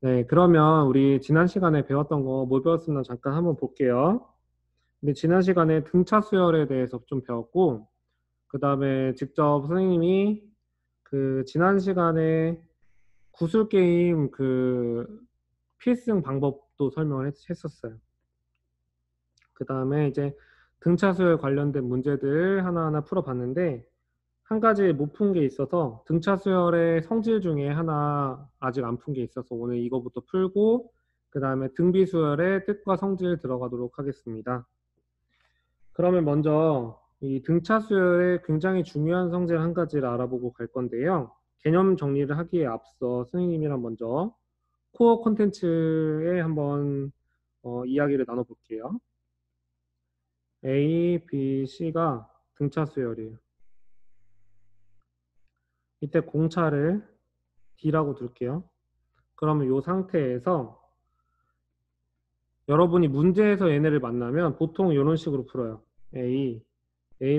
네, 그러면 우리 지난 시간에 배웠던 거 뭐 배웠었나 잠깐 한번 볼게요. 근데 지난 시간에 등차 수열에 대해서 좀 배웠고, 그 다음에 직접 선생님이 그 지난 시간에 구술 게임 그 필승 방법도 설명을 했었어요. 그 다음에 이제 등차 수열 관련된 문제들 하나하나 풀어봤는데, 한 가지 못 푼 게 있어서 등차 수열의 성질 중에 하나 아직 안 푼 게 있어서 오늘 이거부터 풀고 그 다음에 등비 수열의 뜻과 성질 들어가도록 하겠습니다. 그러면 먼저 이 등차 수열의 굉장히 중요한 성질 한 가지를 알아보고 갈 건데요. 개념 정리를 하기에 앞서 선생님이랑 먼저 코어 콘텐츠에 한번 이야기를 나눠볼게요. A, B, C가 등차 수열이에요. 이때 공차를 D라고 둘게요. 그러면 이 상태에서 여러분이 문제에서 얘네를 만나면 보통 이런 식으로 풀어요. A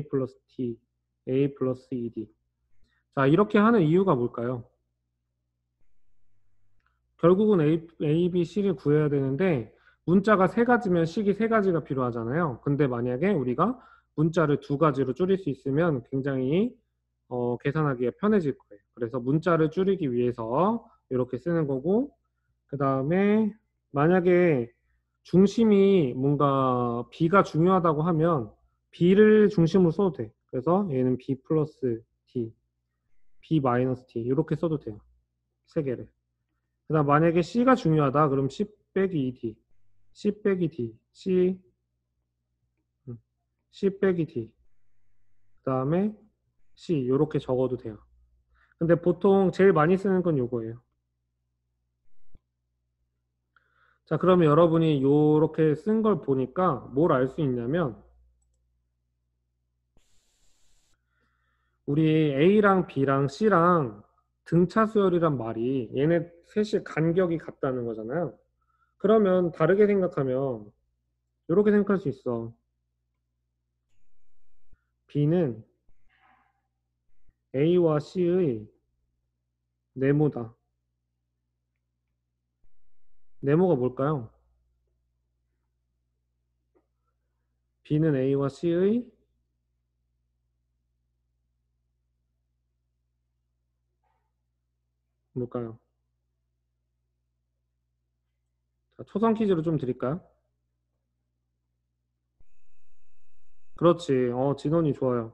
플러스 T, A 플러스 ED. 자, 이렇게 하는 이유가 뭘까요? 결국은 A, B, C를 구해야 되는데 문자가 세 가지면 식이 세 가지가 필요하잖아요. 근데 만약에 우리가 문자를 두 가지로 줄일 수 있으면 굉장히 계산하기가 편해질 거예요. 그래서 문자를 줄이기 위해서 이렇게 쓰는 거고, 그 다음에 만약에 중심이 뭔가 B가 중요하다고 하면 B를 중심으로 써도 돼. 그래서 얘는 B 플러스 D, B 마이너스 D 이렇게 써도 돼요. 세 개를. 그 다음 만약에 C가 중요하다. 그럼 C 빼기 D, C 빼기 D, C 빼기 D. 그 다음에 C 이렇게 적어도 돼요. 근데 보통 제일 많이 쓰는 건 요거예요. 자, 그러면 여러분이 요렇게 쓴 걸 보니까 뭘 알 수 있냐면 우리 A랑 B랑 C랑 등차 수열이란 말이 얘네 셋이 간격이 같다는 거잖아요. 그러면 다르게 생각하면 이렇게 생각할 수 있어. B는 A와 C의 네모다. 네모가 뭘까요? B는 A와 C의 뭘까요? 자, 초성 퀴즈로 좀 드릴까요? 그렇지. 진원이 좋아요.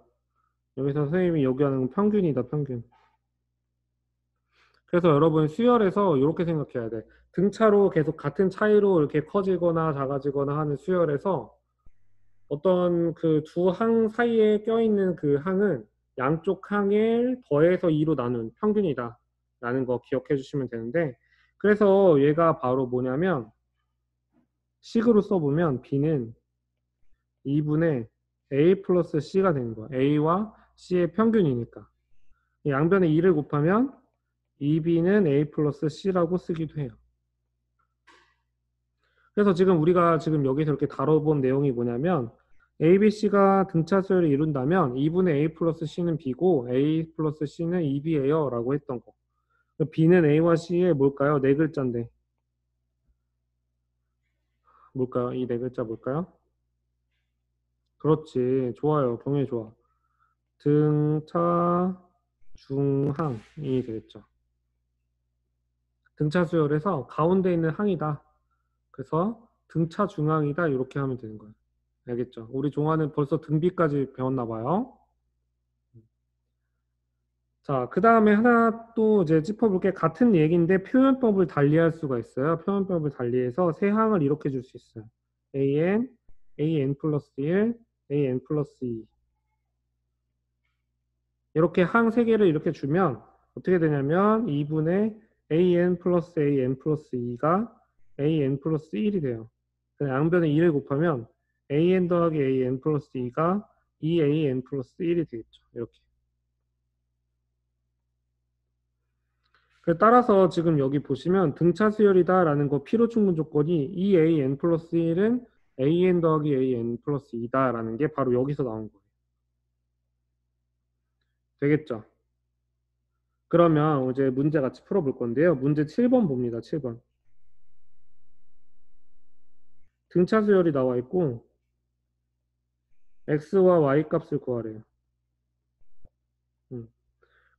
여기서 선생님이 요구하는 건 평균이다, 평균. 그래서 여러분 수열에서 이렇게 생각해야 돼. 등차로 계속 같은 차이로 이렇게 커지거나 작아지거나 하는 수열에서 어떤 그 두 항 사이에 껴있는 그 항은 양쪽 항을 더해서 2로 나눈 평균이다 라는 거 기억해 주시면 되는데, 그래서 얘가 바로 뭐냐면 식으로 써보면 B는 2분의 A 플러스 C가 되는 거야. A와 C의 평균이니까. 양변에 2를 곱하면 2B는 A 플러스 C라고 쓰기도 해요. 그래서 지금 우리가 지금 여기서 이렇게 다뤄본 내용이 뭐냐면 A, B, C가 등차 수열을 이룬다면 2분의 A 플러스 C는 B고 A 플러스 C는 2B예요 라고 했던 거. B는 A와 C의 뭘까요? 네 글자인데 뭘까요? 이 네 글자 뭘까요? 그렇지. 좋아요. 경혜 좋아. 등차 중항이 되겠죠. 등차 수열에서 가운데 있는 항이다. 그래서 등차 중항이다. 이렇게 하면 되는 거예요. 알겠죠? 우리 종아는 벌써 등비까지 배웠나 봐요. 자, 그 다음에 하나 또 이제 짚어볼 게 같은 얘기인데 표현법을 달리할 수가 있어요. 표현법을 달리해서 세 항을 이렇게 줄 수 있어요. an, an 플러스 1, an 플러스 2. 이렇게 항 세 개를 이렇게 주면 어떻게 되냐면 2분의 an 플러스 an 플러스 2가 an 플러스 1이 돼요. 양변에 2를 곱하면 an 더하기 an 플러스 2가 2an 플러스 1이 되겠죠. 이렇게. 따라서 지금 여기 보시면 등차 수열이다라는 거 피로충분 조건이 2an 플러스 1은 an 더하기 an 플러스 2다라는 게 바로 여기서 나온 거예요. 되겠죠? 그러면 이제 문제 같이 풀어볼 건데요. 문제 7번 봅니다. 7번. 등차 수열이 나와 있고 x와 y 값을 구하래요.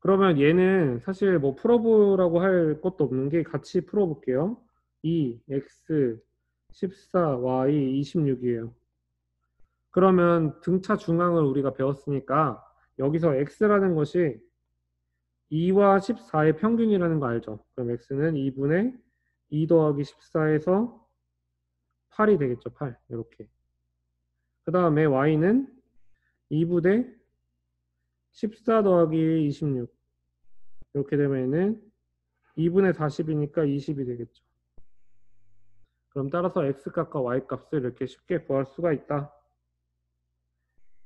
그러면 얘는 사실 뭐 풀어보라고 할 것도 없는 게 같이 풀어볼게요. 2, x, 14, y, 26이에요. 그러면 등차 중앙을 우리가 배웠으니까 여기서 x라는 것이 2와 14의 평균이라는 거 알죠? 그럼 x는 2분의 2 더하기 14에서 8이 되겠죠. 8. 이렇게. 그 다음에 y는 2분의 14 더하기 26. 이렇게 되면은 2분의 40이니까 20이 되겠죠. 그럼 따라서 x값과 y값을 이렇게 쉽게 구할 수가 있다.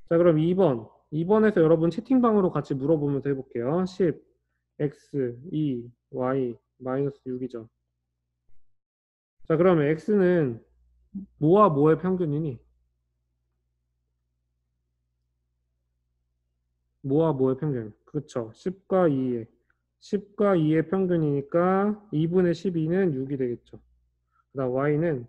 자, 그럼 2번. 2번에서 여러분 채팅방으로 같이 물어보면서 해볼게요. 10, x, 2, y, 마이너스 6이죠. 자, 그러면 x는 뭐와 뭐의 평균이니? 뭐와 뭐의 평균? 그렇죠. 10과 2의 10과 2의 평균이니까 2분의 12는 6이 되겠죠. 그 다음 y는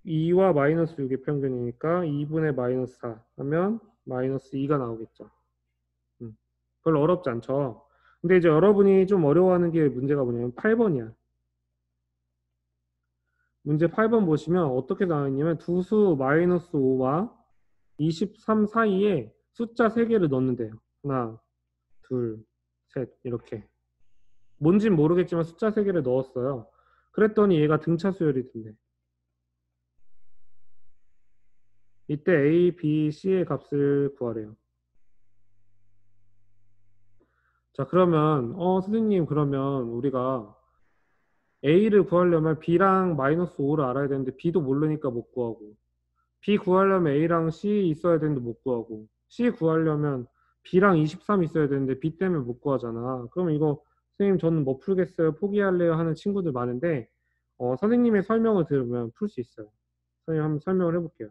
2와 마이너스 6의 평균이니까 2분의 마이너스 4 하면 마이너스 2가 나오겠죠. 별로 어렵지 않죠. 근데 이제 여러분이 좀 어려워하는 게 문제가 뭐냐면 8번이야. 문제 8번 보시면 어떻게 나와있냐면 두수 마이너스 5와 23 사이에 숫자 3개를 넣는데요. 하나, 둘, 셋 이렇게. 뭔진 모르겠지만 숫자 3개를 넣었어요. 그랬더니 얘가 등차 수열이 된대. 이때 A, B, C의 값을 구하래요. 자, 그러면 선생님 그러면 우리가 A를 구하려면 B랑 마이너스 5를 알아야 되는데 B도 모르니까 못 구하고 B 구하려면 A랑 C 있어야 되는데 못 구하고 C 구하려면 B랑 23 있어야 되는데 B 때문에 못 구하잖아. 그러면 이거 선생님 저는 못 풀겠어요. 포기할래요 하는 친구들 많은데 선생님의 설명을 들으면 풀 수 있어요. 선생님 한번 설명을 해볼게요.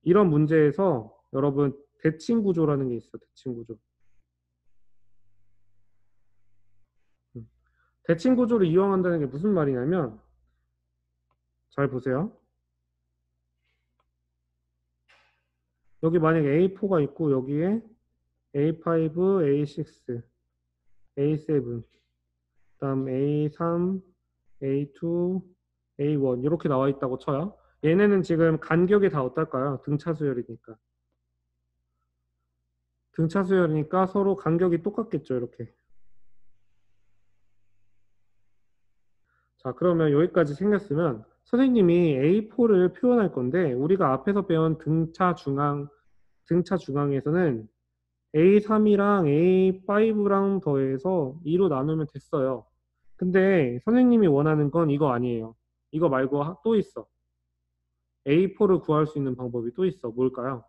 이런 문제에서 여러분 대칭 구조라는 게 있어. 대칭 구조. 대칭 구조를 이용한다는 게 무슨 말이냐면 잘 보세요. 여기 만약에 A4가 있고 여기에 A5, A6, A7, 그다음 A3, A2, A1 이렇게 나와 있다고 쳐요. 얘네는 지금 간격이 다 어떨까요? 등차 수열이니까. 등차 수열이니까 서로 간격이 똑같겠죠. 이렇게. 자, 그러면 여기까지 생겼으면 선생님이 A4를 표현할 건데 우리가 앞에서 배운 등차 중앙에서는 A3이랑 A5랑 더해서 2로 나누면 됐어요. 근데 선생님이 원하는 건 이거 아니에요. 이거 말고 또 있어. A4를 구할 수 있는 방법이 또 있어. 뭘까요?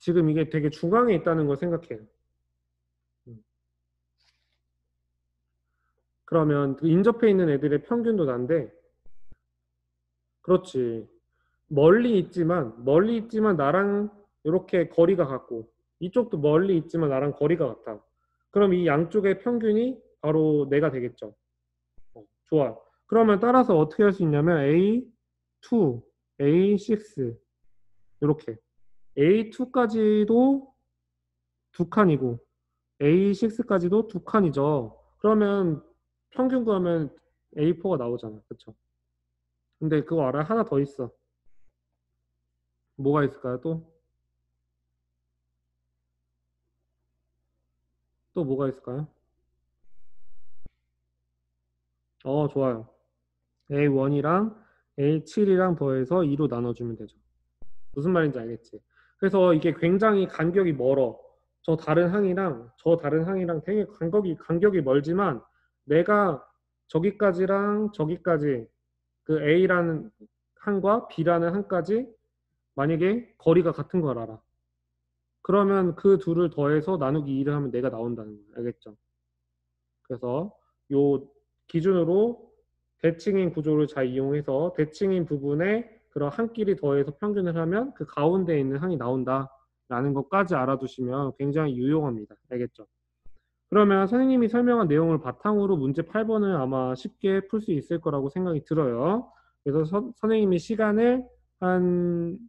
지금 이게 되게 중앙에 있다는 걸 생각해요. 음. 그러면 그 인접해 있는 애들의 평균도 난데, 그렇지. 멀리 있지만 나랑 이렇게 거리가 같고, 이쪽도 멀리 있지만 나랑 거리가 같아. 그럼 이 양쪽의 평균이 바로 내가 되겠죠. 좋아. 그러면 따라서 어떻게 할 수 있냐면 A2, A6 이렇게 A2까지도 두 칸이고 A6까지도 두 칸이죠. 그러면 평균 구하면 A4가 나오잖아. 그쵸? 근데 그거 알아? 하나 더 있어. 뭐가 있을까요? 또? 또 뭐가 있을까요? 좋아요. A1이랑 A7이랑 더해서 2로 나눠주면 되죠. 무슨 말인지 알겠지? 그래서 이게 굉장히 간격이 멀어. 저 다른 항이랑 되게 간격이 멀지만 내가 저기까지랑 저기까지 그 A라는 항과 B라는 항까지 만약에 거리가 같은 걸 알아. 그러면 그 둘을 더해서 나누기 2를 하면 내가 나온다는 거야. 알겠죠? 그래서 요 기준으로 대칭인 구조를 잘 이용해서 대칭인 부분에 그런 한끼리 더해서 평균을 하면 그 가운데 있는 항이 나온다 라는 것까지 알아두시면 굉장히 유용합니다. 알겠죠? 그러면 선생님이 설명한 내용을 바탕으로 문제 8번을 아마 쉽게 풀 수 있을 거라고 생각이 들어요. 그래서 선생님이 시간을 한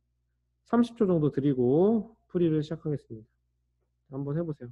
30초 정도 드리고 풀이를 시작하겠습니다. 한번 해보세요.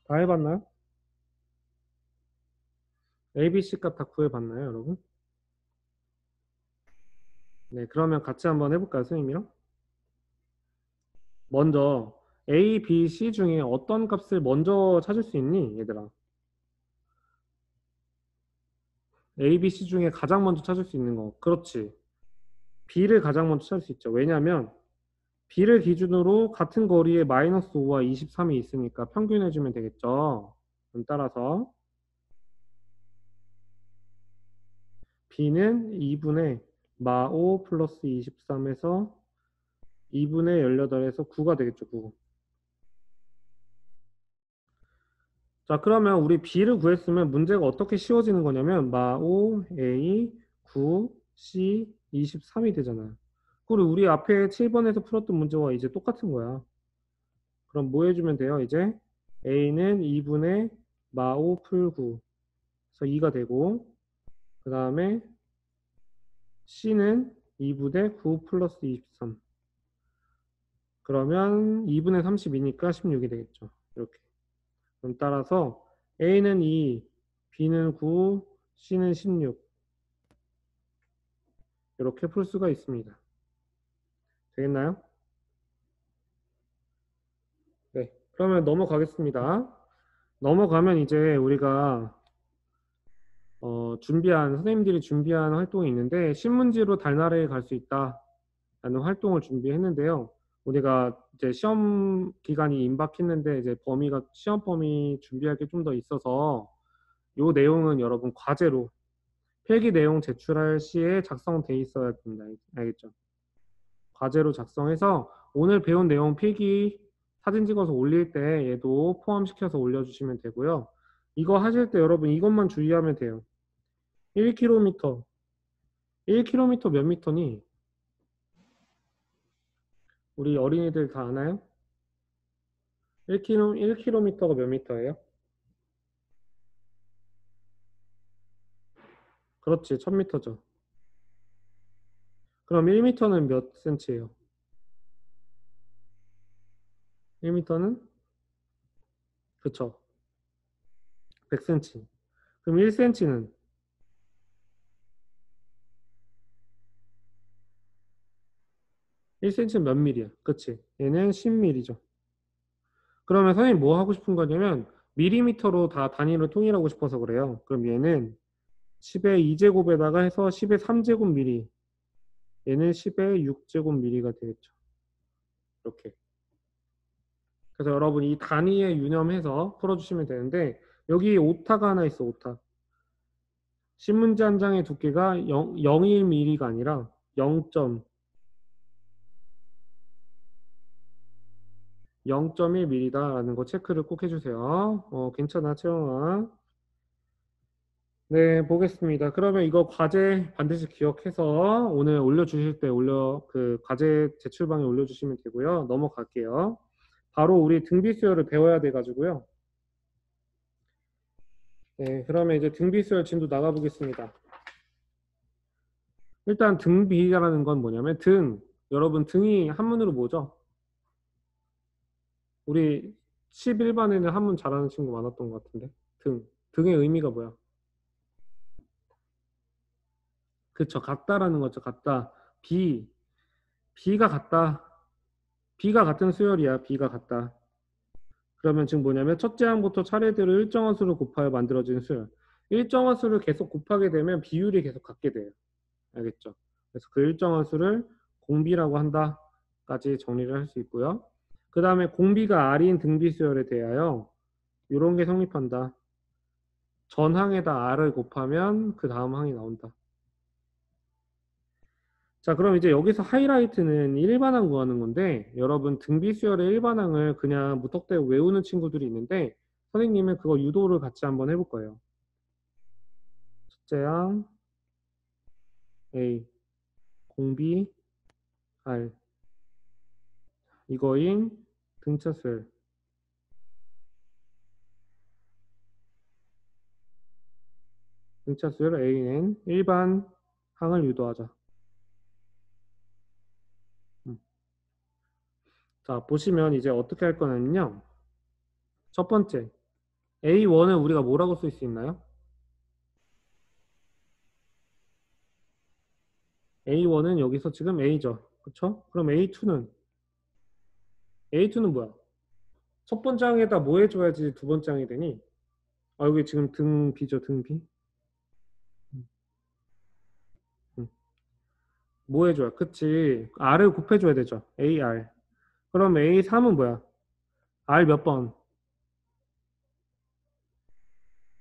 다 해봤나요? ABC 값 다 구해봤나요, 여러분? 네, 그러면 같이 한번 해볼까요, 선생님이랑? 먼저 A, B, C 중에 어떤 값을 먼저 찾을 수 있니, 얘들아? A, B, C 중에 가장 먼저 찾을 수 있는 거. 그렇지. B를 가장 먼저 찾을 수 있죠. 왜냐하면 B를 기준으로 같은 거리에 마이너스 5와 23이 있으니까 평균해주면 되겠죠. 그럼 따라서 B는 2분의 마5 플러스 23에서 2분의 18에서 9가 되겠죠. 9. 자, 그러면 우리 B를 구했으면 문제가 어떻게 쉬워지는 거냐면 마5 A 9 C 23이 되잖아요. 그리고 우리 앞에 7번에서 풀었던 문제와 이제 똑같은 거야. 그럼 뭐 해주면 돼요? 이제 A는 2분의 마5 풀 9. 그래서 2가 되고 그 다음에 C는 2분의 9 플러스 23. 그러면 2분의 32니까 16이 되겠죠. 이렇게. 그럼 따라서 A는 2, B는 9, C는 16. 이렇게 풀 수가 있습니다. 되겠나요? 네. 그러면 넘어가겠습니다. 넘어가면 이제 우리가 선생님들이 준비한 활동이 있는데 신문지로 달나라에 갈 수 있다 라는 활동을 준비했는데요. 우리가 이제 시험 기간이 임박했는데 이제 시험 범위 준비할 게 좀 더 있어서 이 내용은 여러분 과제로 필기 내용 제출할 시에 작성돼 있어야 됩니다. 알겠죠? 과제로 작성해서 오늘 배운 내용 필기 사진 찍어서 올릴 때 얘도 포함시켜서 올려주시면 되고요. 이거 하실 때 여러분 이것만 주의하면 돼요. 1km. 1km 몇 미터니? 우리 어린이들 다 아나요? 1km가 몇 미터예요? 그렇지, 1000m죠. 그럼 1m는 몇 cm예요? 1m는? 그쵸, 100cm. 그럼 1cm는? 1cm는 몇 밀이야? 그치? 얘는 10밀이죠. 그러면 선생님 뭐 하고 싶은 거냐면 밀리미터로 다 단위를 통일하고 싶어서 그래요. 그럼 얘는 10의 2제곱에다가 해서 10의 3제곱 밀리. 얘는 10의 6제곱 밀리가 되겠죠. 이렇게. 그래서 여러분 이 단위에 유념해서 풀어주시면 되는데 여기 오타가 하나 있어. 오타. 신문지 한 장의 두께가 0.1mm가 아니라 0.1mm다라는 거 체크를 꼭 해주세요. 괜찮아, 채영아. 네, 보겠습니다. 그러면 이거 과제 반드시 기억해서 오늘 올려주실 때 그 과제 제출방에 올려주시면 되고요. 넘어갈게요. 바로 우리 등비 수열을 배워야 돼가지고요. 네, 그러면 이제 등비 수열 진도 나가보겠습니다. 일단 등비라는 건 뭐냐면 여러분 등이 한문으로 뭐죠? 우리 11반에는 한문 잘하는 친구 많았던 것 같은데. 등의 의미가 뭐야? 그쵸, 같다라는 거죠. 같다. 비. B가 같다. B가 같은 수열이야. B가 같다. 그러면 지금 뭐냐면 첫째 항부터 차례대로 일정한 수를 곱하여 만들어진 수열. 일정한 수를 계속 곱하게 되면 비율이 계속 같게 돼요. 알겠죠? 그래서 그 일정한 수를 공비라고 한다까지 정리를 할 수 있고요. 그 다음에 공비가 R인 등비 수열에 대하여 이런 게 성립한다. 전 항에다 R을 곱하면 그 다음 항이 나온다. 자, 그럼 이제 여기서 하이라이트는 일반항 구하는 건데, 여러분 등비 수열의 일반항을 그냥 무턱대고 외우는 친구들이 있는데, 선생님은 그거 유도를 같이 한번 해볼 거예요. 첫째 항 A, 공비 R, 이거인 등차 수열. 등차 수열 A는 일반 항을 유도하자. 자, 보시면 이제 어떻게 할 거냐면요. 첫 번째, A1을 우리가 뭐라고 쓸 수 있나요? A1은 여기서 지금 A죠. 그쵸? 그럼 A2는 뭐야? 첫 번째 항에다 뭐 해줘야지 두 번째 항이 되니? 아, 여기 지금 등 B죠, 등 B. 음. 뭐 해줘야? 그치. R을 곱해줘야 되죠. AR. 그럼 A3은 뭐야? R 몇 번?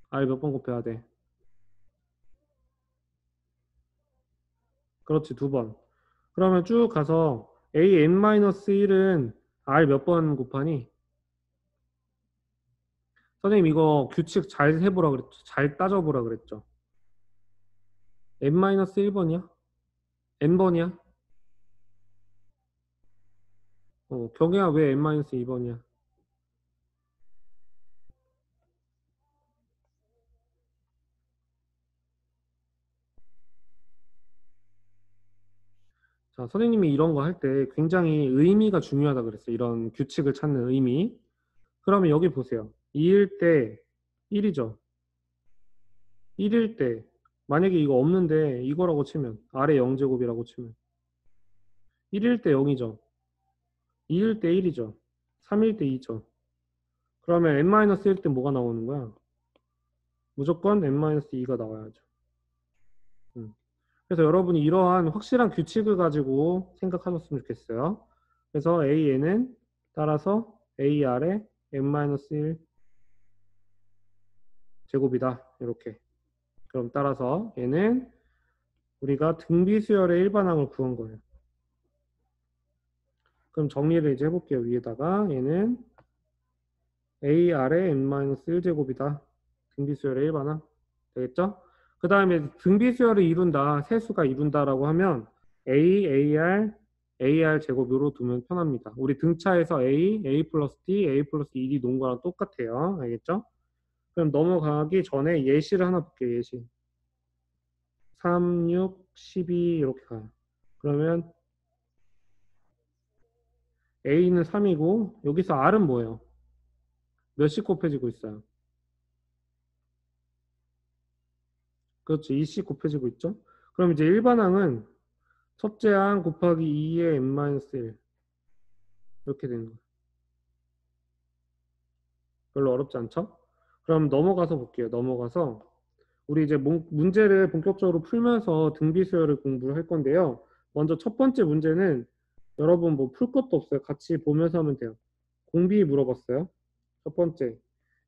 R 몇 번 곱해야 돼? 그렇지, 두 번. 그러면 쭉 가서 AN-1은 R 몇 번 곱하니? 선생님 이거 규칙 잘 해보라 그랬죠. 잘 따져보라 그랬죠. N-1번이야? N번이야? 경혜야 왜 N-2번이야? 자, 선생님이 이런 거 할 때 굉장히 의미가 중요하다 그랬어요. 이런 규칙을 찾는 의미. 그러면 여기 보세요. 2일 때 1이죠. 1일 때 만약에 이거 없는데 이거라고 치면 아래 0제곱이라고 치면 1일 때 0이죠. 2일 때 1이죠. 3일 때 2죠. 그러면 n-1일 때 뭐가 나오는 거야? 무조건 n-2가 나와야죠. 그래서 여러분이 이러한 확실한 규칙을 가지고 생각하셨으면 좋겠어요. 그래서 AN은 따라서 AR의 n-1 제곱이다. 이렇게. 그럼 따라서 얘는 우리가 등비수열의 일반항을 구한 거예요. 그럼 정리를 이제 해볼게요. 위에다가 얘는 AR의 n-1제곱이다. 등비수열의 일반항. 되겠죠? 그 다음에 등비수열을 이룬다. 세수가 이룬다라고 하면 AR 제곱으로 두면 편합니다. 우리 등차에서 A 플러스 D, A 플러스 2D 놓은 거랑 똑같아요. 알겠죠? 그럼 넘어가기 전에 예시를 하나 볼게요. 예시. 3, 6, 12 이렇게 가요. 그러면 A는 3이고 여기서 R은 뭐예요? 몇씩 곱해지고 있어요? 그렇죠. 2씩 곱해지고 있죠. 그럼 이제 일반항은 첫째 항 곱하기 2의 n-1 이렇게 되는 거예요. 별로 어렵지 않죠? 그럼 넘어가서 볼게요. 넘어가서 우리 이제 문제를 본격적으로 풀면서 등비수열을 공부를 할 건데요. 먼저 첫 번째 문제는 여러분 뭐 풀 것도 없어요. 같이 보면서 하면 돼요. 공비 물어봤어요. 첫 번째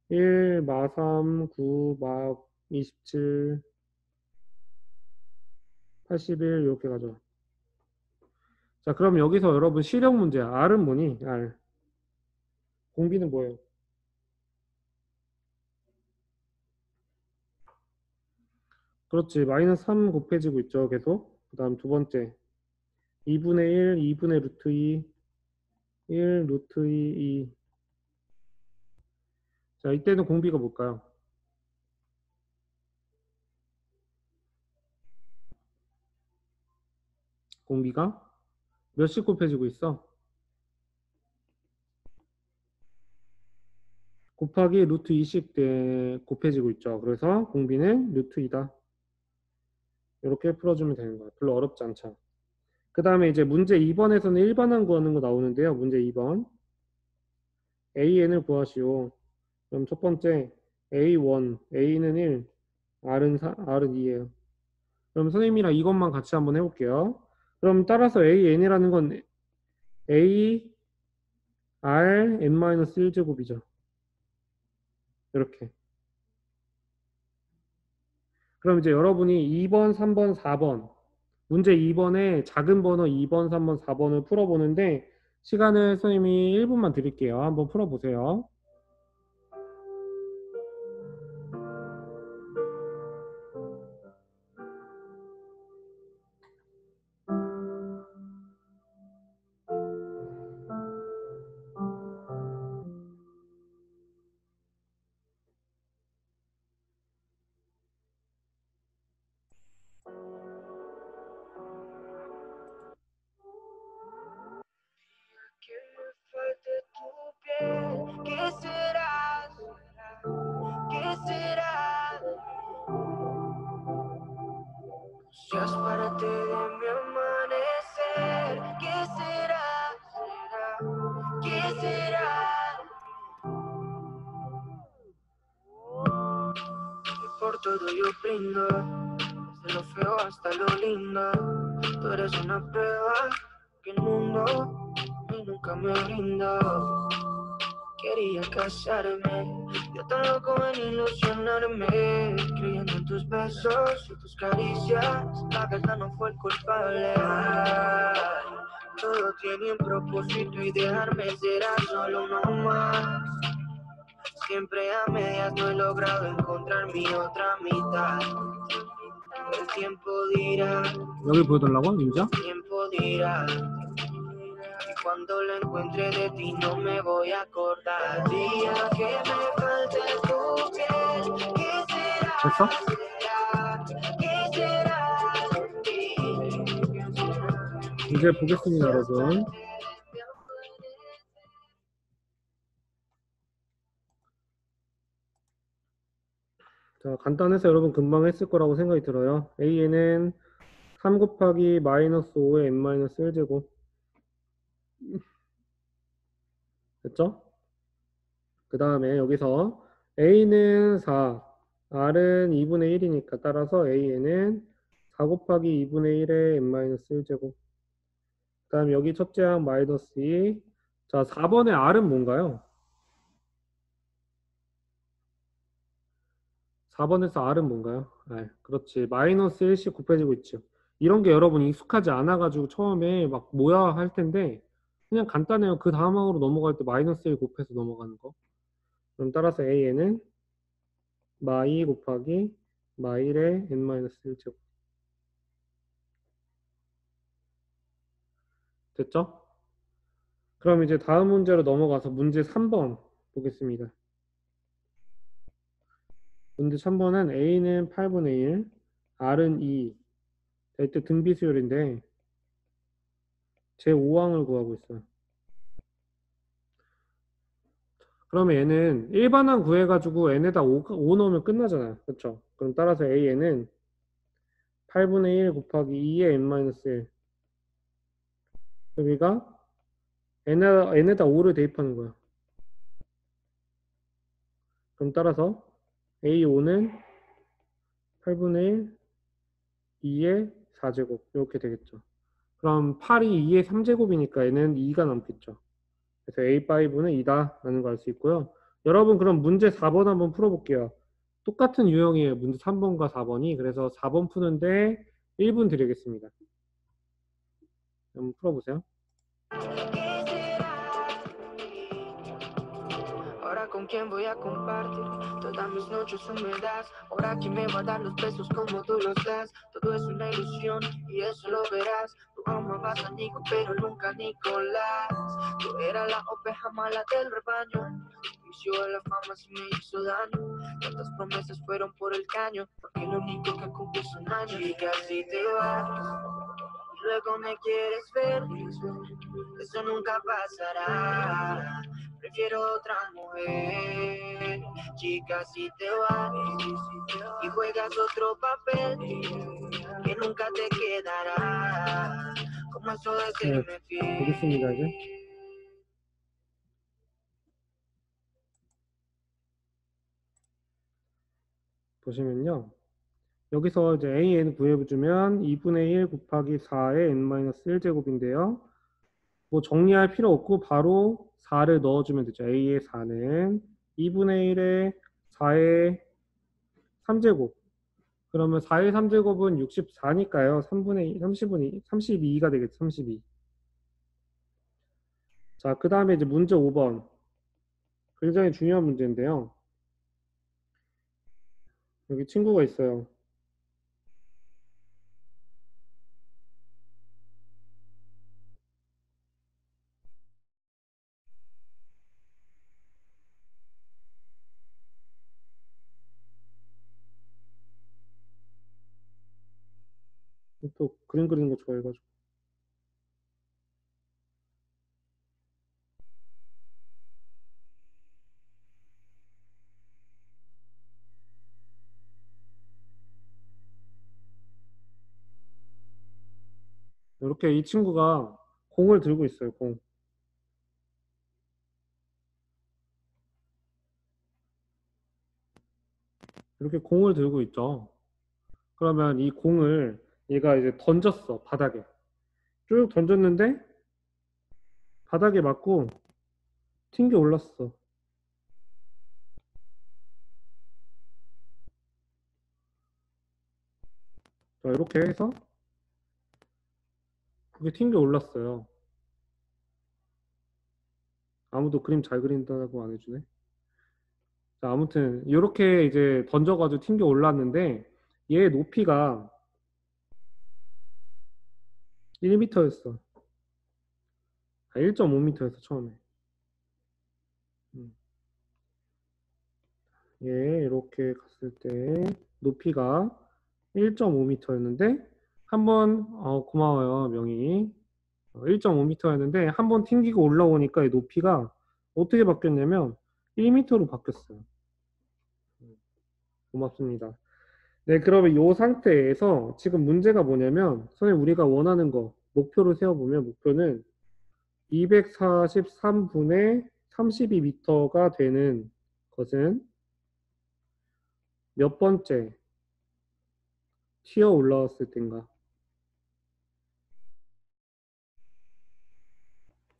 1, 마 3, 9, 마 27, 81 이렇게 가죠. 자, 그럼 여기서 여러분 실력 문제야. R은 뭐니? R. 공비는 뭐예요? 그렇지. 마이너스 3 곱해지고 있죠. 계속. 그 다음 두 번째 2분의 1, 2분의 루트 2, 1 루트 2, 2. 자, 이때는 공비가 뭘까요? 공비가 몇씩 곱해지고 있어? 곱하기 루트 2씩 곱해지고 있죠. 그래서 공비는 루트 2다. 이렇게 풀어주면 되는 거야. 별로 어렵지 않죠. 그 다음에 이제 문제 2번에서는 일반항 구하는 거 나오는데요. 문제 2번. AN을 구하시오. 그럼 첫 번째 A1, A는 1, R은 2예요. 그럼 선생님이랑 이것만 같이 한번 해볼게요. 그럼 따라서 AN이라는 건 A, R, N-1제곱이죠. 이렇게. 그럼 이제 여러분이 2번, 3번, 4번 문제 2번에 작은 번호 2번, 3번, 4번을 풀어보는데 시간을 선생님이 1분만 드릴게요. 한번 풀어보세요. ¿Qué será? ¿Qué será? Seas parte de mi amanecer. ¿Qué será? ¿Qué será? Y por todo yo brindo, desde lo feo hasta lo lindo. Tú eres una prueba que el mundo a mí nunca me brindó. Quería casarme, yo tan loco en ilusionarme, creyendo en tus besos y tus caricias. La verdad no fue el culpable. Todo tiene un propósito y dejarme será solo uno más. Siempre a medias no he logrado encontrar mi otra mitad. El tiempo dirá. 여기 보여달라고? 임자? El tiempo dirá. Y cuando lo encuentre de ti no me voy a acordar. Día que me falte tu piel. ¿Qué será? 됐어? ¿Qué será? 이제 보겠습니다, 여러분. 자, 간단해서 여러분 금방 했을 거라고 생각이 들어요. AN은 3 곱하기 마이너스 5의 n-1제곱. 됐죠? 그 다음에 여기서 A는 4, R은 2분의 1이니까 따라서 AN은 4 곱하기 2분의 1의 n-1제곱. 그 다음에 여기 첫째 항 마이너스 2. 자, 4번의 R은 뭔가요? 4번에서 R은 뭔가요? R. 그렇지. 마이너스 1씩 곱해지고 있죠. 이런 게 여러분 익숙하지 않아가지고 처음에 막 뭐야 할 텐데 그냥 간단해요. 그 다음으로 넘어갈 때 마이너스 1 곱해서 넘어가는 거. 그럼 따라서 AN은 마2 곱하기 마1의 n-1제곱. 됐죠? 그럼 이제 다음 문제로 넘어가서 문제 3번 보겠습니다. 문제 3번은 A는 8분의 1, R은 2. 이때 등비수열인데 제5항을 구하고 있어요. 그러면 얘는 일반항 구해가지고 n에다 5 넣으면 끝나잖아요. 그렇죠? 그럼 따라서 AN은 8분의 1 곱하기 2의 n-1. 여기가 n에다 5를 대입하는 거야. 그럼 따라서 A5는 8분의 1, 2의 4제곱 이렇게 되겠죠. 그럼 8이 2의 3제곱이니까 얘는 2가 남겠죠. 그래서 A5는 2다 라는 걸 알 수 있고요. 여러분 그럼 문제 4번 한번 풀어볼게요. 똑같은 유형이에요. 문제 3번과 4번이. 그래서 4번 푸는데 1분 드리겠습니다. 한번 풀어보세요. Ahora con quién voy a compartir todas mis noches húmedas. Ahora quién me va a dar los besos como tú los das. Todo es una ilusión y eso lo verás. Tú amabas a Nico pero nunca a Nicolás. Tú eras la oveja mala del rebaño. El vicio de la fama sí me hizo daño. Tantas promesas fueron por el caño. Porque lo único que cumplí son años. Y casi te vas. Y luego me quieres ver. Eso nunca pasará. Prefiero otra mujer, chica, si te vas y juegas otro papel que nunca te quedará. Como Mazo de que 네, me 보겠습니다, 이제. fui. 보시면요. 여기서 이제 AN 구해주면 2분의 1 곱하기 4의 N-1제곱인데요. 뭐 정리할 필요 없고 바로 4를 넣어주면 되죠. A의 4는 2분의 1에 4의 3제곱. 그러면 4의 3제곱은 64니까요. 3분의 2, 30분의 32가 되겠죠. 32. 자, 그 다음에 이제 문제 5번. 굉장히 중요한 문제인데요. 여기 친구가 있어요. 또 그림 그리는 거 좋아해가지고. 이렇게 이 친구가 공을 들고 있어요. 공. 이렇게 공을 들고 있죠. 그러면 이 공을 얘가 이제 던졌어. 바닥에. 쭉 던졌는데 바닥에 맞고 튕겨 올랐어. 자, 이렇게 해서 그게 튕겨 올랐어요. 아무도 그림 잘 그린다고 안 해주네. 자, 아무튼 이렇게 이제 던져가지고 튕겨 올랐는데 얘의 높이가 1m였어. 1.5m였어 처음에. 음. 얘 이렇게 갔을 때 높이가 1.5m였는데 한번 고마워요 명이 1.5m였는데 한번 튕기고 올라오니까 이 높이가 어떻게 바뀌었냐면 1m로 바뀌었어요. 고맙습니다. 네, 그러면 이 상태에서 지금 문제가 뭐냐면 선생님 우리가 원하는 거 목표를 세워보면 목표는 243분의 32m가 되는 것은 몇 번째 튀어 올라왔을 때인가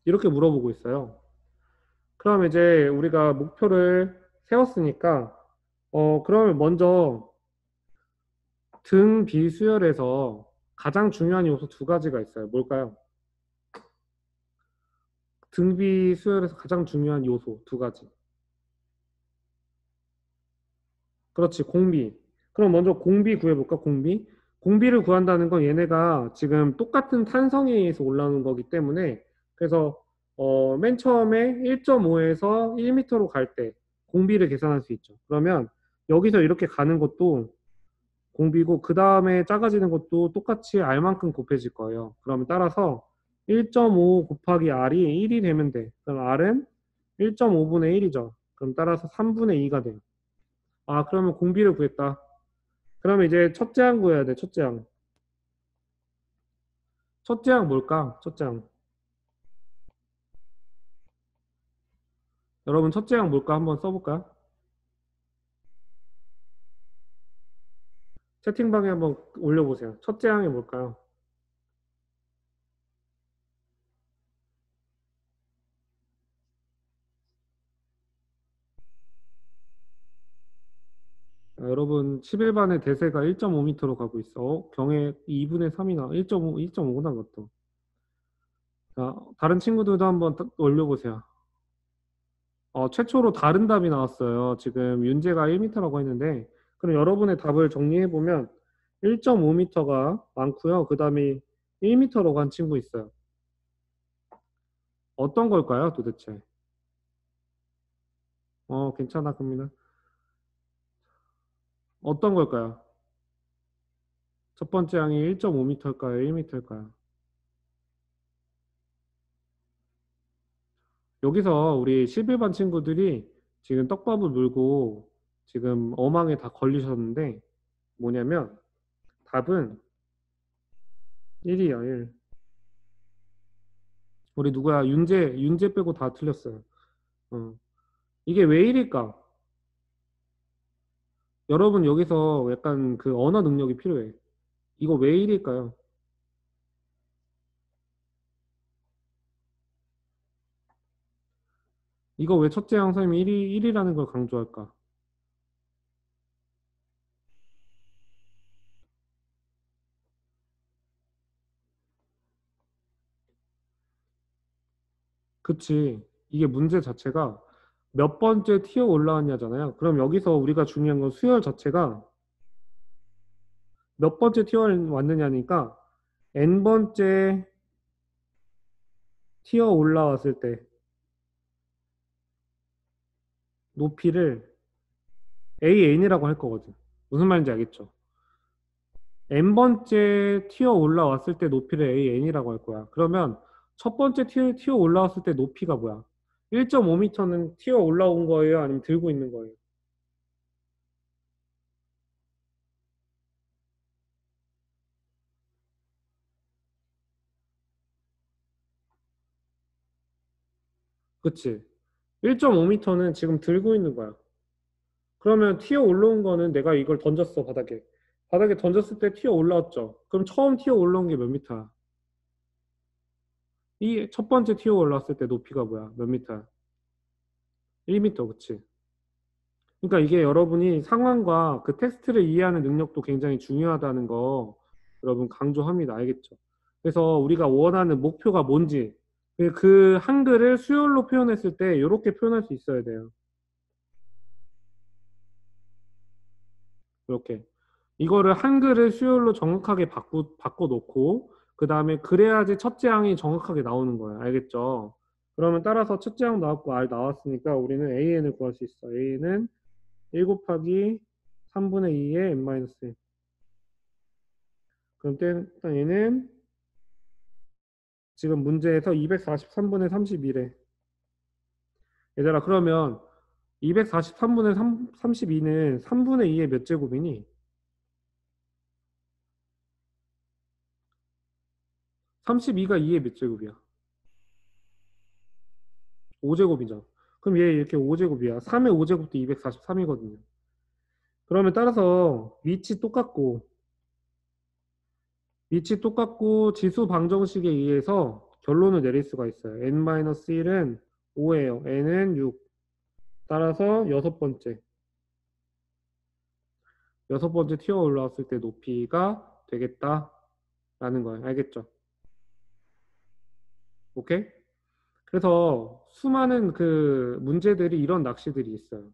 이렇게 물어보고 있어요. 그럼 이제 우리가 목표를 세웠으니까 그러면 먼저 등 비수열에서 가장 중요한 요소 두 가지가 있어요. 뭘까요? 등 비수열에서 가장 중요한 요소 두 가지. 그렇지, 공비. 그럼 먼저 공비 구해볼까? 공비. 공비를 구한다는 건 얘네가 지금 똑같은 탄성에 의해서 올라오는 거기 때문에 그래서 맨 처음에 1.5에서 1m로 갈 때 공비를 계산할 수 있죠. 그러면 여기서 이렇게 가는 것도 공비고 그 다음에 작아지는 것도 똑같이 R만큼 곱해질 거예요. 그러면 따라서 1.5 곱하기 R이 1이 되면 돼. 그럼 R은 1.5분의 1이죠. 그럼 따라서 3분의 2가 돼요. 아, 그러면 공비를 구했다. 그러면 이제 첫째 항 구해야 돼. 첫째 항. 첫째 항 뭘까? 첫째 항. 여러분 첫째 항 뭘까? 한번 써볼까요? 채팅방에 한번 올려보세요. 첫째 항이 뭘까요? 여러분 11반의 대세가 1.5m로 가고 있어. 경의 2분의 3이나 1.5, 1.5나 그것도. 자, 다른 친구들도 한번 올려보세요. 최초로 다른 답이 나왔어요. 지금 윤재가 1m라고 했는데 그럼 여러분의 답을 정리해보면 1.5m가 많고요. 그 다음에 1m로 간 친구 있어요. 어떤 걸까요, 도대체? 괜찮아, 금민아. 어떤 걸까요? 첫 번째 항이 1.5m일까요, 1m일까요? 여기서 우리 11반 친구들이 지금 떡밥을 물고 지금 어망에 다 걸리셨는데 뭐냐면 답은 1이에요, 1. 우리 누구야? 윤재 빼고 다 틀렸어요. 이게 왜 이릴까? 여러분 여기서 약간 그 언어 능력이 필요해. 이거 왜 이릴까요? 이거 왜 첫째 양 선생님이 1이라는 걸 강조할까? 그치. 이게 문제 자체가 몇 번째 티어 올라왔냐잖아요. 그럼 여기서 우리가 중요한 건 수열 자체가 몇 번째 티어 왔느냐니까 n번째 티어 올라왔을 때 높이를 AN이라고 할 거거든. 무슨 말인지 알겠죠? n번째 티어 올라왔을 때 높이를 AN이라고 할 거야. 그러면 첫 번째 티어 올라왔을 때 높이가 뭐야? 1.5m는 티어 올라온 거예요? 아니면 들고 있는 거예요? 그치? 1.5m는 지금 들고 있는 거야. 그러면 티어 올라온 거는 내가 이걸 던졌어, 바닥에. 바닥에 던졌을 때 티어 올라왔죠. 그럼 처음 티어 올라온 게 몇 미터야? 이 첫 번째 티어 올라왔을 때 높이가 뭐야? 몇 미터야? 1미터, 그치? 그러니까 이게 여러분이 상황과 그 텍스트를 이해하는 능력도 굉장히 중요하다는 거 여러분 강조합니다. 알겠죠? 그래서 우리가 원하는 목표가 뭔지 그 한글을 수열로 표현했을 때 이렇게 표현할 수 있어야 돼요. 이렇게. 이거를 한글을 수열로 정확하게 바꿔놓고 그 다음에 그래야지 첫째 항이 정확하게 나오는 거예요. 알겠죠? 그러면 따라서 첫째 항 나왔고 R 나왔으니까 우리는 AN을 구할 수 있어. AN은 1 곱하기 3분의 2의 n-1. 그럼 일단 얘는 지금 문제에서 243분의 32래. 얘들아 그러면 243분의 32는 3분의 2의 몇 제곱이니? 32가 2의 몇 제곱이야? 5제곱이죠. 그럼 얘 이렇게 5제곱이야. 3의 5제곱도 243이거든요. 그러면 따라서 위치 똑같고 지수 방정식에 의해서 결론을 내릴 수가 있어요. n-1은 5예요. n은 6. 따라서 여섯 번째 티어 올라왔을 때 높이가 되겠다라는 거예요. 알겠죠? 오케이? 그래서 수많은 그 문제들이 이런 낚시들이 있어요.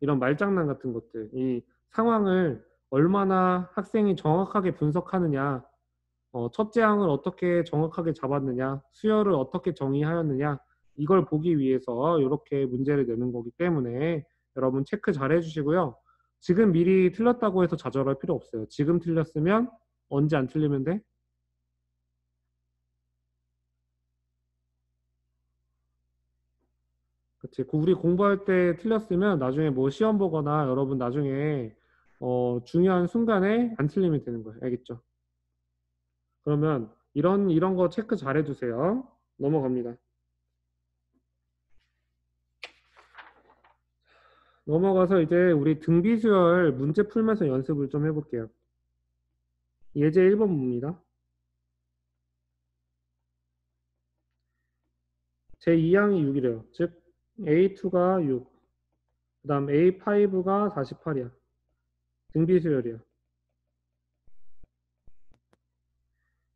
이런 말장난 같은 것들. 이 상황을 얼마나 학생이 정확하게 분석하느냐, 첫째 항을 어떻게 정확하게 잡았느냐, 수열을 어떻게 정의하였느냐, 이걸 보기 위해서 이렇게 문제를 내는 거기 때문에 여러분 체크 잘 해주시고요. 지금 미리 틀렸다고 해서 좌절할 필요 없어요. 지금 틀렸으면 언제 안 틀리면 돼? 그치. 우리 공부할 때 틀렸으면 나중에 뭐 시험 보거나 여러분 나중에 중요한 순간에 안 틀리면 되는 거예요. 알겠죠? 그러면 이런 거 체크 잘 해주세요. 넘어갑니다. 넘어가서 이제 우리 등비수열 문제 풀면서 연습을 좀 해볼게요. 예제 1번 봅니다. 제2항이 6이래요. 즉 A2가 6, 그 다음 A5가 48이야. 등비수열이야.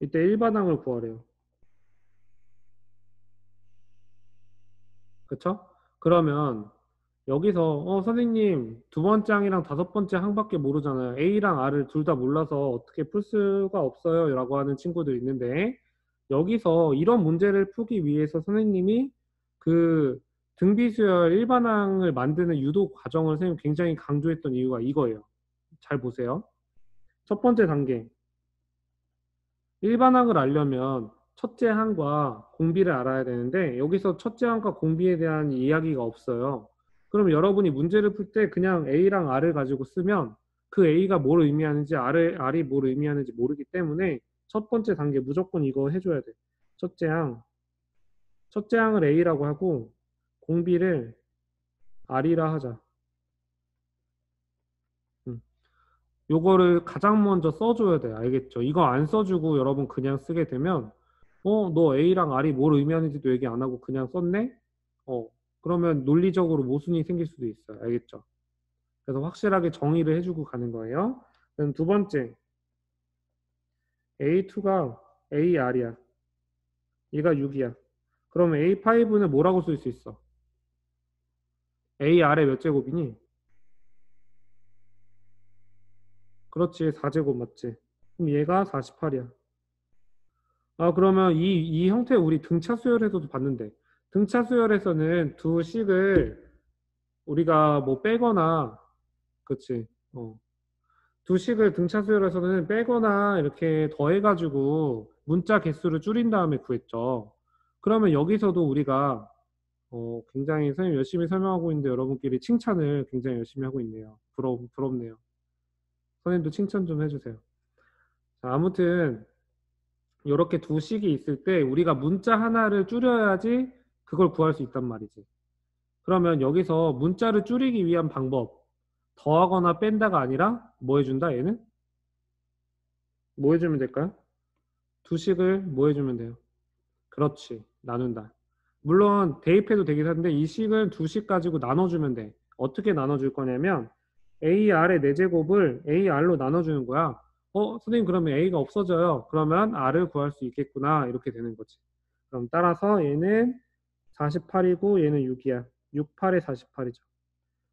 이때 일반항을 구하래요. 그쵸? 그러면 여기서 선생님 두 번째 항이랑 다섯 번째 항밖에 모르잖아요. A랑 R을 둘 다 몰라서 어떻게 풀 수가 없어요 라고 하는 친구들 있는데 여기서 이런 문제를 풀기 위해서 선생님이 그 등비수열 일반항을 만드는 유도 과정을 선생님 굉장히 강조했던 이유가 이거예요. 잘 보세요. 첫 번째 단계 일반항을 알려면 첫째 항과 공비를 알아야 되는데 여기서 첫째 항과 공비에 대한 이야기가 없어요. 그럼 여러분이 문제를 풀 때 그냥 A랑 R을 가지고 쓰면 그 A가 뭘 의미하는지 R이 뭘 의미하는지 모르기 때문에 첫 번째 단계 무조건 이거 해줘야 돼. 첫째 항, 첫째 항을 A라고 하고 공비를 R이라 하자. 요거를 가장 먼저 써줘야 돼. 알겠죠? 이거 안 써주고 여러분 그냥 쓰게 되면 너 A랑 R이 뭘 의미하는지도 얘기 안 하고 그냥 썼네? 그러면 논리적으로 모순이 생길 수도 있어요. 알겠죠? 그래서 확실하게 정의를 해주고 가는 거예요. 그럼 두 번째, A2가 AR이야. 얘가 6이야. 그러면 A5는 뭐라고 쓸 수 있어? AR의 몇 제곱이니? 그렇지, 4제곱 맞지? 그럼 얘가 48이야. 그러면 이 형태 우리 등차 수열에서도 봤는데, 등차 수열에서는 두 식을 우리가 뭐 빼거나, 그치? 두 식을 등차 수열에서는 빼거나 이렇게 더해가지고 문자 개수를 줄인 다음에 구했죠. 그러면 여기서도 우리가 굉장히 선생님 열심히 설명하고 있는데 여러분끼리 칭찬을 굉장히 열심히 하고 있네요. 부럽네요. 선생님도 칭찬 좀 해주세요. 자, 아무튼 이렇게 두 식이 있을 때 우리가 문자 하나를 줄여야지 그걸 구할 수 있단 말이지. 그러면 여기서 문자를 줄이기 위한 방법, 더하거나 뺀다가 아니라 뭐 해준다 얘는? 뭐 해주면 될까요? 두 식을 뭐 해주면 돼요? 그렇지, 나눈다. 물론 대입해도 되긴 한데 이 식은 두 식 가지고 나눠주면 돼. 어떻게 나눠줄 거냐면 AR의 4제곱을 AR로 나눠주는 거야. 선생님 그러면 A가 없어져요. 그러면 R을 구할 수 있겠구나. 이렇게 되는 거지. 그럼 따라서 얘는 48이고 얘는 6이야. 6, 8에 48이죠.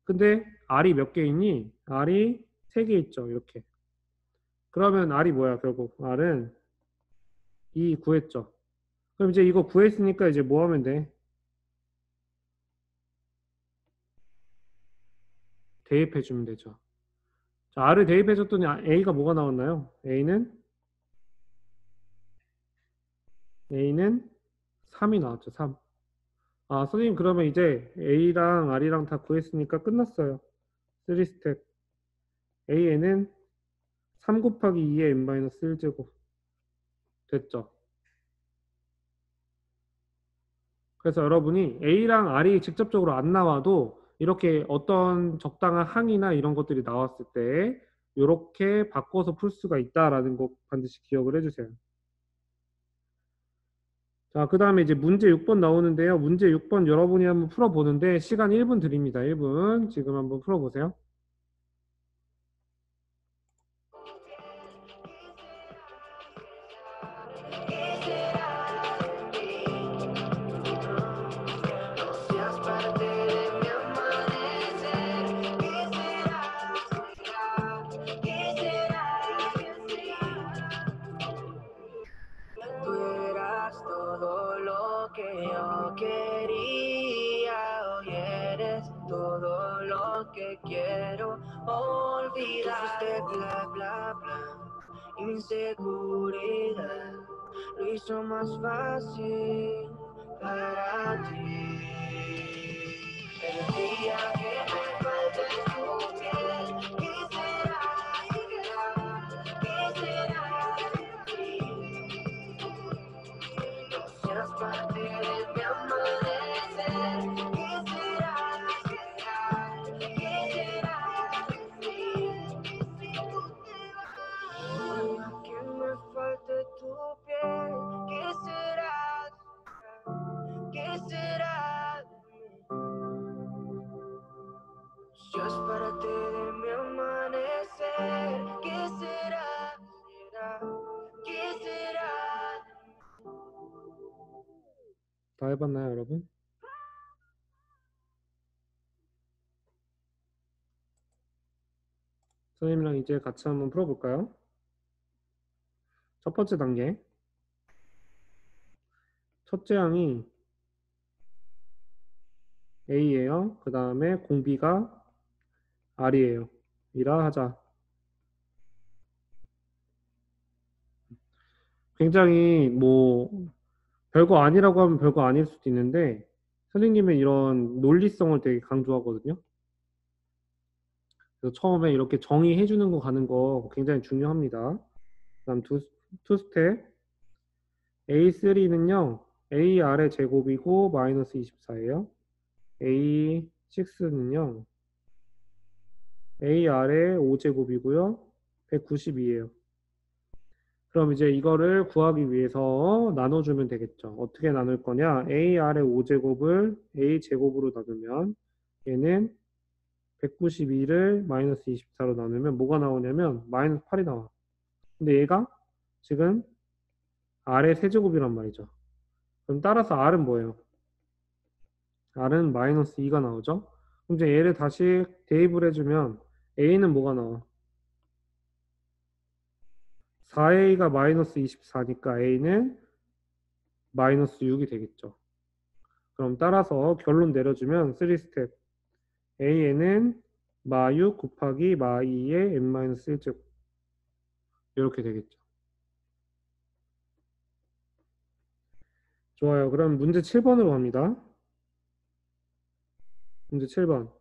근데 R이 몇 개 있니? R이 3개 있죠. 이렇게. 그러면 R이 뭐야 결국? R은 2 구했죠. 그럼 이제 이거 구했으니까 이제 뭐 하면 돼? 대입해주면 되죠. 자, R을 대입해줬더니 A가 뭐가 나왔나요? A는 3이 나왔죠. 3. 선생님 그러면 이제 A랑 R이랑 다 구했으니까 끝났어요. 3스텝. A에는 3 곱하기 2의 n-1제곱. 됐죠? 그래서 여러분이 A랑 R이 직접적으로 안 나와도 이렇게 어떤 적당한 항이나 이런 것들이 나왔을 때 이렇게 바꿔서 풀 수가 있다라는 거 반드시 기억을 해주세요. 자, 그 다음에 이제 문제 6번 나오는데요. 문제 6번 여러분이 한번 풀어보는데 시간 1분 드립니다. 1분. 지금 한번 풀어보세요. Todo lo que yo quería, hoy eres todo lo que quiero olvidar. Tú fuiste bla bla bla y mi inseguridad lo hizo más fácil para ti. El día que me faltes tu piel, quisiera, quisiera de ti. No seas parte de mi amanecer. Quisiera, quisiera que me falte tu piel. Quisiera seas parte de mi amanecer. Quisiera, quisiera. 다 해봤나요, 여러분? 선생님이랑 이제 같이 한번 풀어볼까요? 첫 번째 단계. 첫째 항이 A예요. 그 다음에 공비가 R이에요. 이라 하자. 굉장히 뭐 별거 아니라고 하면 별거 아닐 수도 있는데 선생님은 이런 논리성을 되게 강조하거든요. 그래서 처음에 이렇게 정의해 주는 거 가는 거 굉장히 중요합니다. 그다음 투 스텝 A3는요. AR의 제곱이고 마이너스 24예요. A6는요. AR의 5제곱이고요. 192예요. 그럼 이제 이거를 구하기 위해서 나눠주면 되겠죠. 어떻게 나눌 거냐? AR의 5제곱을 A제곱으로 나누면 얘는 192를 마이너스 24로 나누면 뭐가 나오냐면 마이너스 8이 나와. 근데 얘가 지금 R의 세제곱이란 말이죠. 그럼 따라서 R은 뭐예요? R은 마이너스 2가 나오죠. 그럼 이제 얘를 다시 대입을 해주면 A는 뭐가 나와? 4A가 마이너스 24니까 A는 마이너스 6이 되겠죠. 그럼 따라서 결론 내려주면 3스텝 A에는 마6 곱하기 마2의 n-1제곱 이렇게 되겠죠. 좋아요. 그럼 문제 7번으로 갑니다. 문제 7번.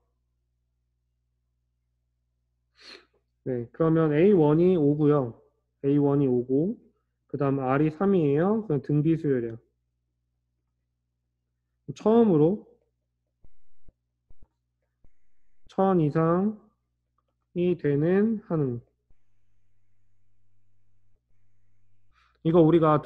네, 그러면 A1이 5고요. A1이 5고 그 다음 R이 3이에요. 그럼 등비 수열이에요. 처음으로 1000 이상이 되는 한응. 이거 우리가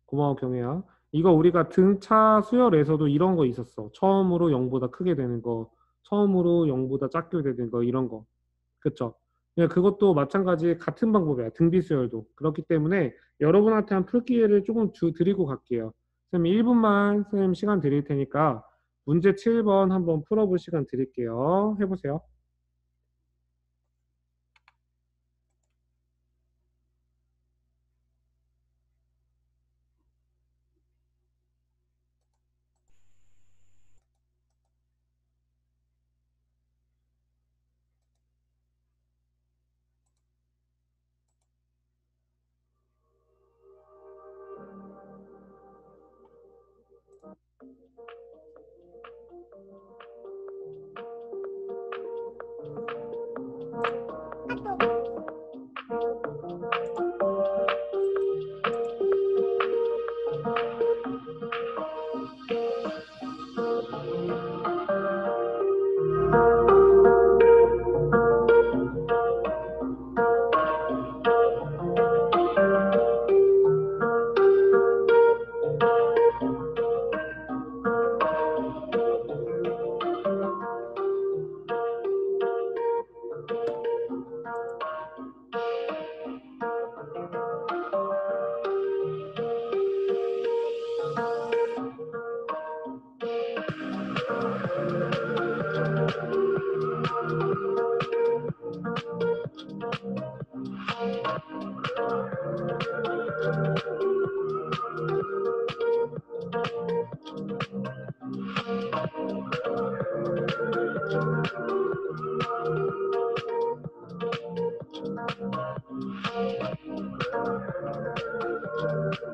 고마워 경혜야. 이거 우리가 등차 수열에서도 이런 거 있었어. 처음으로 0보다 크게 되는 거, 처음으로 0보다 작게 되는 거 이런 거. 그쵸? 그것도 마찬가지 같은 방법이야. 등비 수열도. 그렇기 때문에 여러분한테 한 풀 기회를 조금 드리고 갈게요. 선생님 1분만 선생님 시간 드릴 테니까 문제 7번 한번 풀어볼 시간 드릴게요. 해보세요.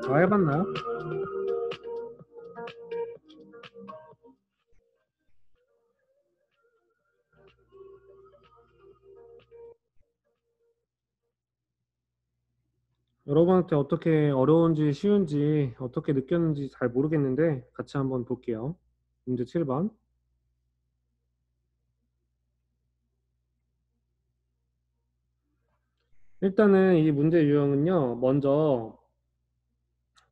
다 해봤나요? 여러분한테 어떻게 어려운지 쉬운지 어떻게 느꼈는지 잘 모르겠는데 같이 한번 볼게요. 문제 7번. 일단은 이 문제 유형은요.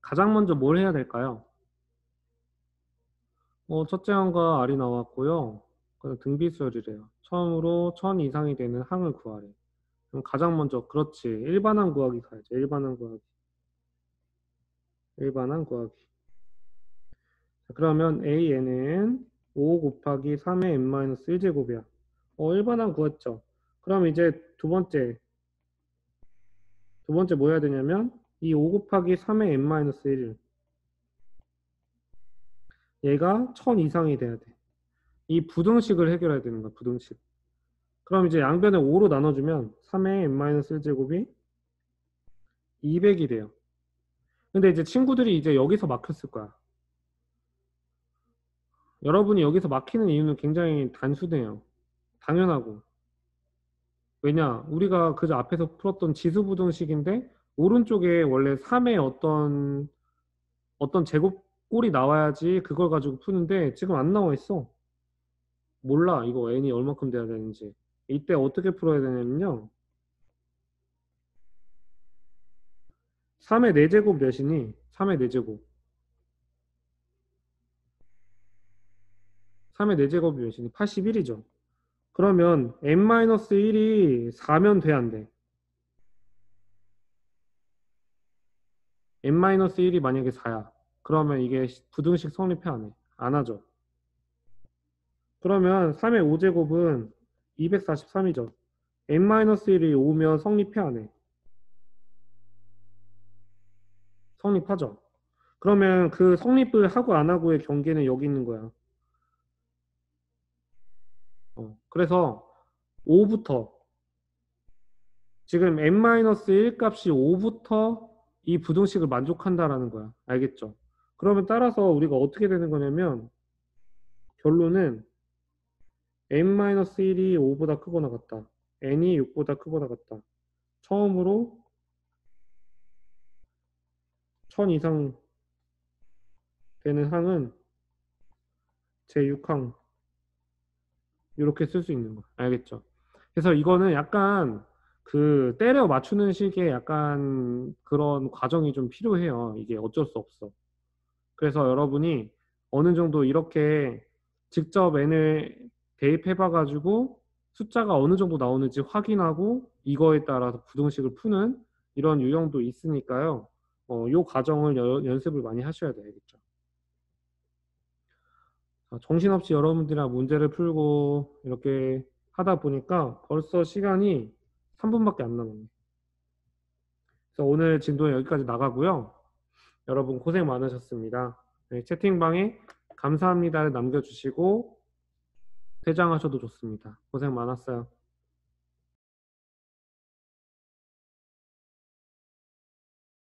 가장 먼저 뭘 해야 될까요? 첫째 항과 R이 나왔고요. 등비수열이래요. 처음으로 1000 이상이 되는 항을 구하래. 그럼 가장 먼저 그렇지. 일반항 구하기 가야죠. 일반항 구하기. 일반항 구하기. 자, 그러면 AN은 5 곱하기 3의 n-1제곱이야. 일반항 구했죠. 그럼 이제 두 번째 뭐 해야 되냐면 이 5 곱하기 3의 n-1 얘가 1000 이상이 돼야 돼. 이 부등식을 해결해야 되는 거야. 부등식. 그럼 이제 양변을 5로 나눠주면 3의 n-1제곱이 200이 돼요. 근데 이제 친구들이 이제 여기서 막혔을 거야. 여러분이 여기서 막히는 이유는 굉장히 단순해요. 당연하고. 왜냐? 우리가 그저 앞에서 풀었던 지수부등식인데 오른쪽에 원래 3의 어떤 제곱꼴이 나와야지 그걸 가지고 푸는데 지금 안 나와 있어. 몰라. 이거 n이 얼마큼 돼야 되는지. 이때 어떻게 풀어야 되냐면요. 3의 4제곱 몇이니? 3의 4제곱. 3의 4제곱이 몇이니? 81이죠. 그러면 n-1이 4면 돼, 안 돼? n-1이 만약에 4야. 그러면 이게 부등식 성립해, 안 해? 안 하죠. 그러면 3의 5제곱은 243이죠. n-1이 5면 성립해, 안 해? 성립하죠. 그러면 그 성립을 하고 안 하고의 경계는 여기 있는 거야. 그래서 5부터 지금 n-1 값이 5부터 이 부등식을 만족한다라는 거야. 알겠죠? 그러면 따라서 우리가 어떻게 되는 거냐면 결론은 n-1이 5보다 크거나 같다. n이 6보다 크거나 같다. 처음으로 1000 이상 되는 항은 제6항 이렇게 쓸 수 있는 거야. 알겠죠? 그래서 이거는 약간 그 때려 맞추는 식의 약간 그런 과정이 좀 필요해요. 이게 어쩔 수 없어. 그래서 여러분이 어느 정도 이렇게 직접 n을 대입해 봐가지고 숫자가 어느 정도 나오는지 확인하고 이거에 따라서 부등식을 푸는 이런 유형도 있으니까요. 요 과정을 연습을 많이 하셔야 되겠죠. 정신없이 여러분들이랑 문제를 풀고 이렇게 하다 보니까 벌써 시간이 3분밖에 안 남았네요. 그래서 오늘 진도는 여기까지 나가고요. 여러분 고생 많으셨습니다. 네, 채팅방에 감사합니다를 남겨주시고 퇴장하셔도 좋습니다. 고생 많았어요.